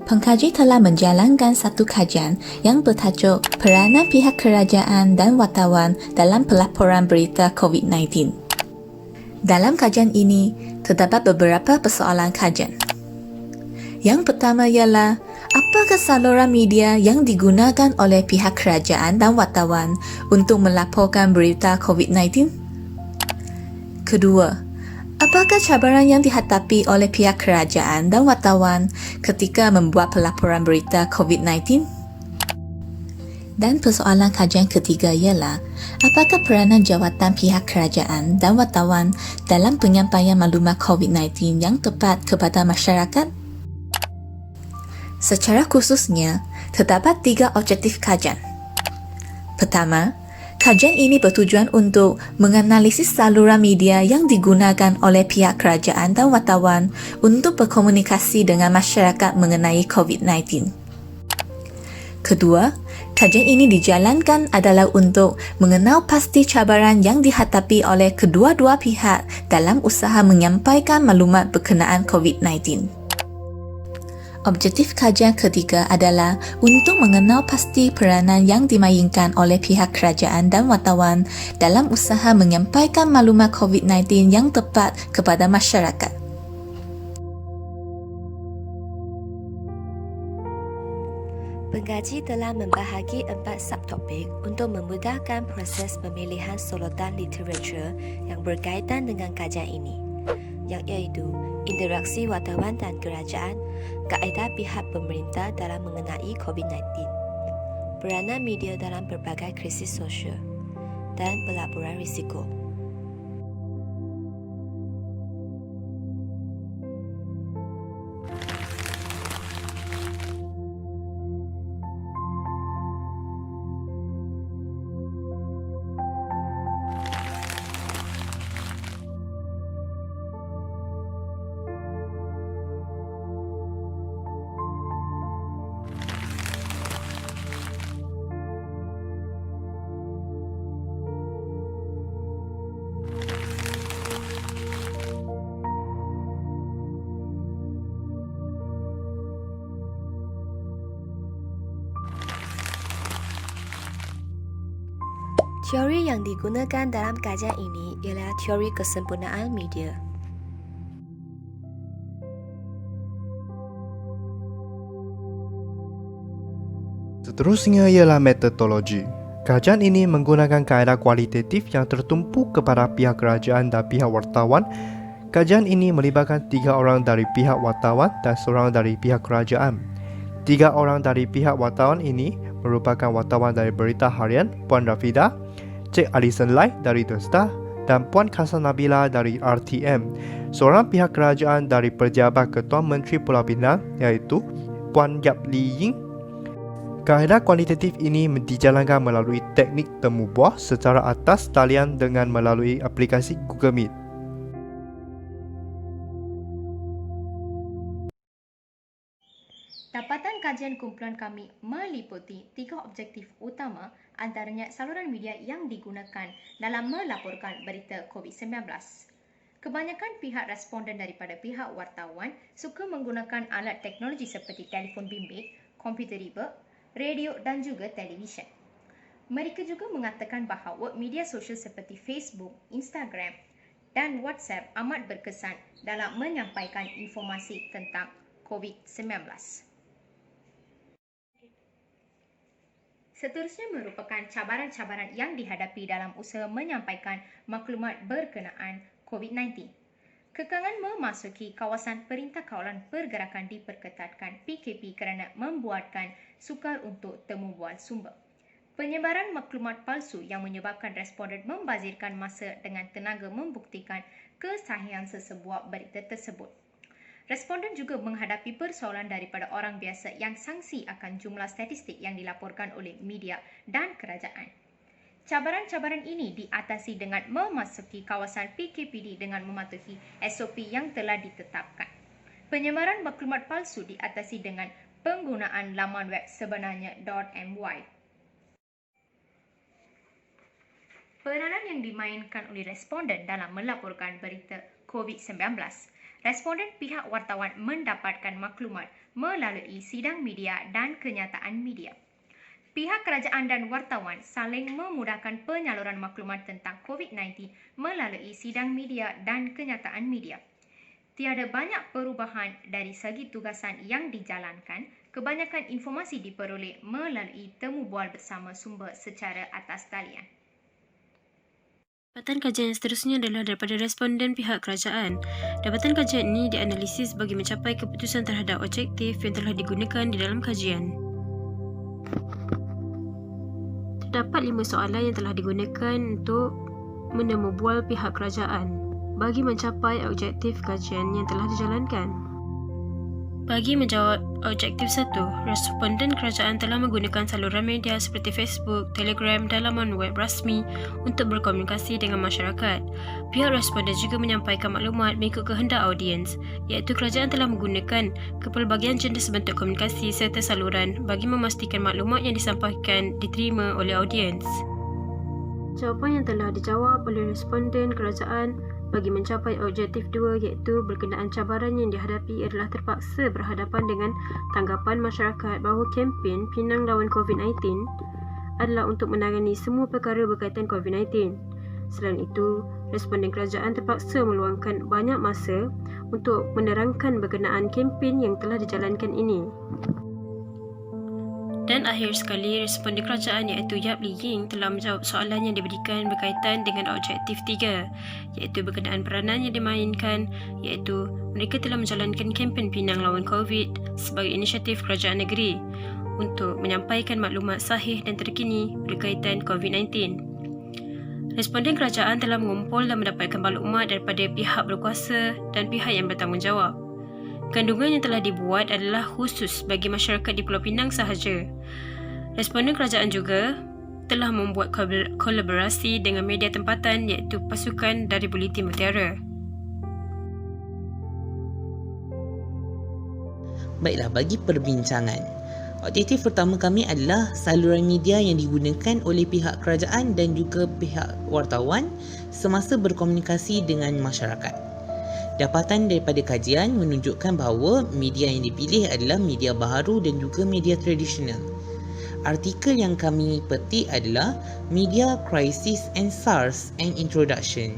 Pengkaji telah menjalankan satu kajian yang bertajuk Peranan Pihak Kerajaan dan Wartawan dalam Pelaporan Berita COVID-19. Dalam kajian ini, terdapat beberapa persoalan kajian. Yang pertama ialah, apakah saluran media yang digunakan oleh pihak kerajaan dan wartawan untuk melaporkan berita COVID-19? Kedua, apakah cabaran yang dihadapi oleh pihak kerajaan dan wartawan ketika membuat pelaporan berita COVID-19? Dan persoalan kajian ketiga ialah, apakah peranan jawatan pihak kerajaan dan wartawan dalam penyampaian maklumat COVID-19 yang tepat kepada masyarakat? Secara khususnya, terdapat 3 objektif kajian. Pertama, kajian ini bertujuan untuk menganalisis saluran media yang digunakan oleh pihak kerajaan dan wartawan untuk berkomunikasi dengan masyarakat mengenai COVID-19. Kedua, kajian ini dijalankan adalah untuk mengenal pasti cabaran yang dihadapi oleh kedua-dua pihak dalam usaha menyampaikan maklumat berkenaan COVID-19. Objektif kajian ketiga adalah untuk mengenal pasti peranan yang dimainkan oleh pihak kerajaan dan wartawan dalam usaha menyampaikan maklumat COVID-19 yang tepat kepada masyarakat. Pengkaji telah membahagi 4 subtopik untuk memudahkan proses pemilihan sorotan literatur yang berkaitan dengan kajian ini, yang iaitu interaksi wartawan dan kerajaan, kaedah pihak pemerintah dalam mengenai COVID-19, peranan media dalam berbagai krisis sosial, dan pelaporan risiko. Teori yang digunakan dalam kajian ini ialah teori kesempurnaan media. Seterusnya ialah metodologi. Kajian ini menggunakan kaedah kualitatif yang tertumpu kepada pihak kerajaan dan pihak wartawan. Kajian ini melibatkan 3 orang dari pihak wartawan dan 1 dari pihak kerajaan. 3 orang dari pihak wartawan ini merupakan wartawan dari Berita Harian, Puan Rafida, Cik Alison Lai dari The Star dan Puan Kasan Nabila dari RTM. Seorang pihak kerajaan dari Pejabat Ketua Menteri Pulau Pinang iaitu Puan Yap Lee Ying. Kaedah kualitatif ini dijalankan melalui teknik temu buah secara atas talian dengan melalui aplikasi Google Meet. Dapatan kajian kumpulan kami meliputi 3 objektif utama, antaranya saluran media yang digunakan dalam melaporkan berita COVID-19. Kebanyakan pihak responden daripada pihak wartawan suka menggunakan alat teknologi seperti telefon bimbit, komputer riba, radio dan juga televisyen. Mereka juga mengatakan bahawa media sosial seperti Facebook, Instagram dan WhatsApp amat berkesan dalam menyampaikan informasi tentang COVID-19. Seterusnya merupakan cabaran-cabaran yang dihadapi dalam usaha menyampaikan maklumat berkenaan COVID-19. Kekangan memasuki kawasan Perintah Kawalan Pergerakan diperketatkan PKP kerana membuatkan sukar untuk temu bual sumber. Penyebaran maklumat palsu yang menyebabkan responden membazirkan masa dengan tenaga membuktikan kesahihan sesebuah berita tersebut. Responden juga menghadapi persoalan daripada orang biasa yang sangsi akan jumlah statistik yang dilaporkan oleh media dan kerajaan. Cabaran-cabaran ini diatasi dengan memasuki kawasan PKPD dengan mematuhi SOP yang telah ditetapkan. Penyebaran maklumat palsu diatasi dengan penggunaan laman web sebenarnya.my. Peranan yang dimainkan oleh responden dalam melaporkan berita COVID-19 responden pihak wartawan mendapatkan maklumat melalui sidang media dan kenyataan media. Pihak kerajaan dan wartawan saling memudahkan penyaluran maklumat tentang COVID-19 melalui sidang media dan kenyataan media. Tiada banyak perubahan dari segi tugasan yang dijalankan, kebanyakan informasi diperoleh melalui temu bual bersama sumber secara atas talian. Dapatan kajian yang seterusnya adalah daripada responden pihak kerajaan. Dapatan kajian ini dianalisis bagi mencapai keputusan terhadap objektif yang telah digunakan di dalam kajian. Terdapat 5 soalan yang telah digunakan untuk menemu bual pihak kerajaan bagi mencapai objektif kajian yang telah dijalankan. Bagi menjawab objektif 1, responden kerajaan telah menggunakan saluran media seperti Facebook, Telegram dan laman web rasmi untuk berkomunikasi dengan masyarakat. Pihak responden juga menyampaikan maklumat mengikut kehendak audiens, iaitu kerajaan telah menggunakan kepelbagian jenis bentuk komunikasi serta saluran bagi memastikan maklumat yang disampaikan diterima oleh audiens. Jawapan yang telah dijawab oleh responden kerajaan bagi mencapai objektif 2 iaitu berkenaan cabaran yang dihadapi adalah terpaksa berhadapan dengan tanggapan masyarakat bahawa kempen Pinang lawan COVID-19 adalah untuk menangani semua perkara berkaitan COVID-19. Selain itu, responden kerajaan terpaksa meluangkan banyak masa untuk menerangkan berkenaan kempen yang telah dijalankan ini. Dan akhir sekali, responden kerajaan iaitu Yap Lee Ying telah menjawab soalan yang diberikan berkaitan dengan objektif 3 iaitu berkenaan peranan yang dimainkan iaitu mereka telah menjalankan kempen Pinang lawan COVID sebagai inisiatif kerajaan negeri untuk menyampaikan maklumat sahih dan terkini berkaitan COVID-19. Responden kerajaan telah mengumpul dan mendapatkan maklumat daripada pihak berkuasa dan pihak yang bertanggungjawab. Kandungan yang telah dibuat adalah khusus bagi masyarakat di Pulau Pinang sahaja. Responden kerajaan juga telah membuat kolaborasi dengan media tempatan iaitu pasukan dari Bulletin Mutiara. Baiklah, bagi perbincangan, objektif pertama kami adalah saluran media yang digunakan oleh pihak kerajaan dan juga pihak wartawan semasa berkomunikasi dengan masyarakat. Dapatan daripada kajian menunjukkan bahawa media yang dipilih adalah media baharu dan juga media tradisional. Artikel yang kami petik adalah Media Crisis and SARS and Introduction.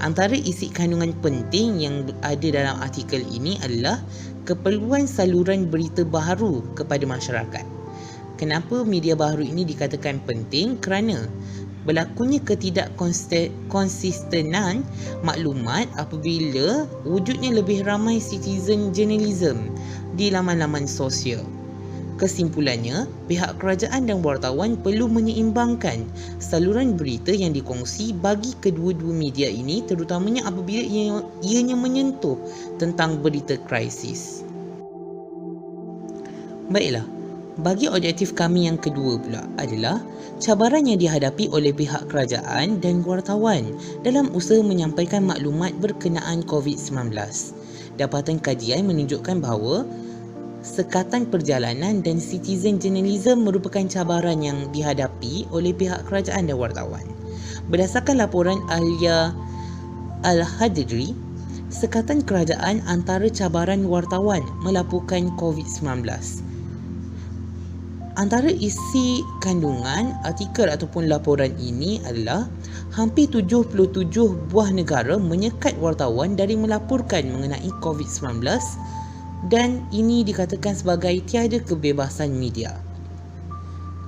Antara isi kandungan penting yang ada dalam artikel ini adalah keperluan saluran berita baharu kepada masyarakat. Kenapa media baharu ini dikatakan penting? Kerana berlakunya ketidakkonsistenan maklumat apabila wujudnya lebih ramai citizen journalism di laman-laman sosial. Kesimpulannya, pihak kerajaan dan wartawan perlu menyeimbangkan saluran berita yang dikongsi bagi kedua-dua media ini terutamanya apabila ianya menyentuh tentang berita krisis. Baiklah, bagi objektif kami yang kedua pula adalah cabaran yang dihadapi oleh pihak kerajaan dan wartawan dalam usaha menyampaikan maklumat berkenaan COVID-19. Dapatan kajian menunjukkan bahawa sekatan perjalanan dan citizen journalism merupakan cabaran yang dihadapi oleh pihak kerajaan dan wartawan. Berdasarkan laporan Alia Al-Hadri, sekatan kerajaan antara cabaran wartawan melaporkan COVID-19. Antara isi kandungan artikel ataupun laporan ini adalah hampir 77 buah negara menyekat wartawan dari melaporkan mengenai COVID-19 dan ini dikatakan sebagai tiada kebebasan media.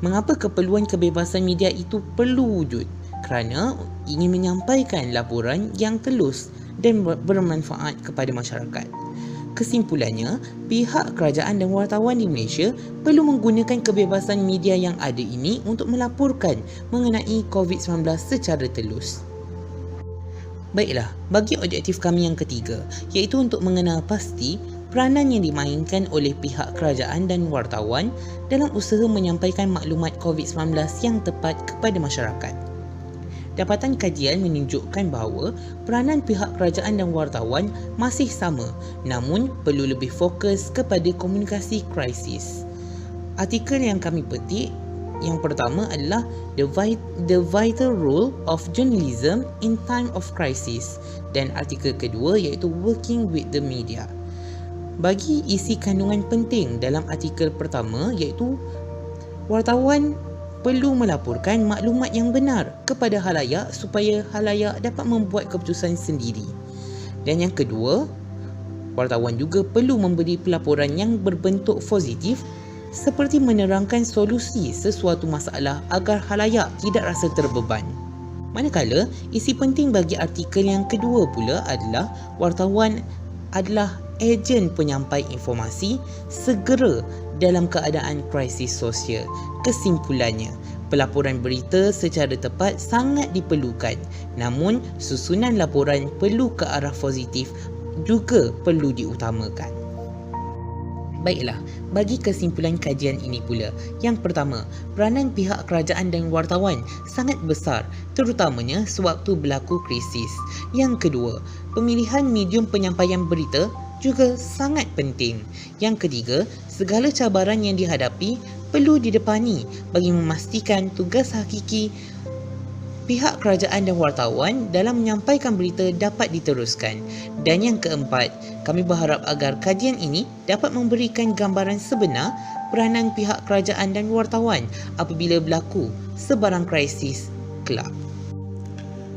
Mengapa keperluan kebebasan media itu perlu wujud? Kerana ingin menyampaikan laporan yang telus dan bermanfaat kepada masyarakat. Kesimpulannya, pihak kerajaan dan wartawan di Malaysia perlu menggunakan kebebasan media yang ada ini untuk melaporkan mengenai COVID-19 secara telus. Baiklah, bagi objektif kami yang ketiga, iaitu untuk mengenal pasti peranan yang dimainkan oleh pihak kerajaan dan wartawan dalam usaha menyampaikan maklumat COVID-19 yang tepat kepada masyarakat. Dapatan kajian menunjukkan bahawa peranan pihak kerajaan dan wartawan masih sama, namun perlu lebih fokus kepada komunikasi krisis. Artikel yang kami petik yang pertama adalah the vital role of journalism in time of crisis, dan artikel kedua iaitu working with the media. Bagi isi kandungan penting dalam artikel pertama iaitu wartawan perlu melaporkan maklumat yang benar kepada halayak supaya halayak dapat membuat keputusan sendiri. Dan yang kedua, wartawan juga perlu memberi pelaporan yang berbentuk positif seperti menerangkan solusi sesuatu masalah agar halayak tidak rasa terbeban. Manakala, isi penting bagi artikel yang kedua pula adalah wartawan adalah ejen penyampai informasi segera dalam keadaan krisis sosial. Kesimpulannya, pelaporan berita secara tepat sangat diperlukan, namun susunan laporan perlu ke arah positif juga perlu diutamakan. Baiklah, bagi kesimpulan kajian ini pula. Yang pertama, peranan pihak kerajaan dan wartawan sangat besar, terutamanya sewaktu berlaku krisis. Yang kedua, pemilihan medium penyampaian berita juga sangat penting. Yang ketiga, segala cabaran yang dihadapi perlu didepani bagi memastikan tugas hakiki pihak kerajaan dan wartawan dalam menyampaikan berita dapat diteruskan. Dan yang keempat, kami berharap agar kajian ini dapat memberikan gambaran sebenar peranan pihak kerajaan dan wartawan apabila berlaku sebarang krisis kelak.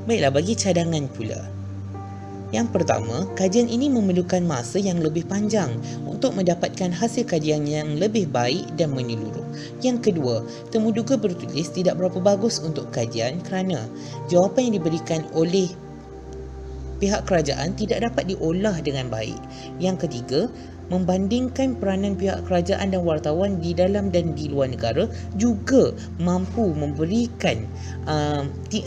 Baiklah, bagi cadangan pula. Yang pertama, kajian ini memerlukan masa yang lebih panjang untuk mendapatkan hasil kajian yang lebih baik dan menyeluruh. Yang kedua, temuduga bertulis tidak berapa bagus untuk kajian kerana jawapan yang diberikan oleh pihak kerajaan tidak dapat diolah dengan baik. Yang ketiga, membandingkan peranan pihak kerajaan dan wartawan di dalam dan di luar negara juga mampu memberikan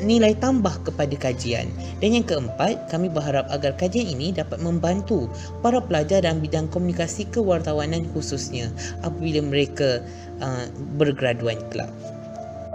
nilai tambah kepada kajian. Dan yang keempat, kami berharap agar kajian ini dapat membantu para pelajar dalam bidang komunikasi kewartawanan khususnya apabila mereka bergraduan kelak.